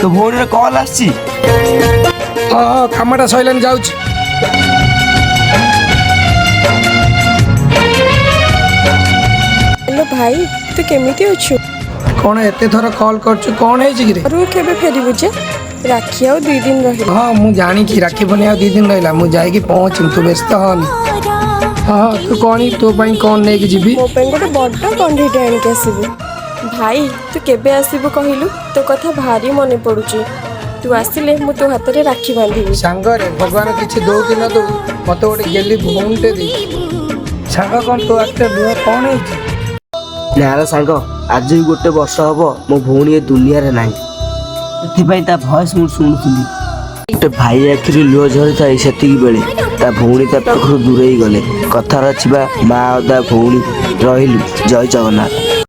तो भौणी कॉल आसी हाँ कामटा सैलानी जाऊँ। हेलो भाई तू केमिति अच्छु? कौन एते थर कॉल करछु कौन है जिगिरे? और केबे फेरिबु जे? राखी आउ 2 दिन रही। हाँ मु जानी कि राखी पूर्णिमा 2 दिन रहिला मु जाइकी पहुँच तू व्यस्त हनी। हाँ तू कौन तो पाई कौन लेके जीबी? मो पे गोटे बड्ड कंढीटे आनी के आसीबु। भाई तू केबे आसीबु कहिलु? तो कथा भारी मने पड़ुची। तू आसिले मु तो हाथ रे राखी बांधिबी। सांगरे भगवान किछि दो कि न दो मते गोटे गेली भौणटे दे। सांग कौन तो आते बुआ कौन है? नार सांग आज भी गोटे वर्ष हबो मो भौणी ए दुनिया रे नाही एथिपाई ता भॉइस मु सुनुथुली गोटे भाई आखिरु लुह झरिथाई सेतिकी बेले ता भौणी ता पाखरु दूरेई गले कथार छिबा मा अदा भौणी रहिलु जय जगन्नाथ।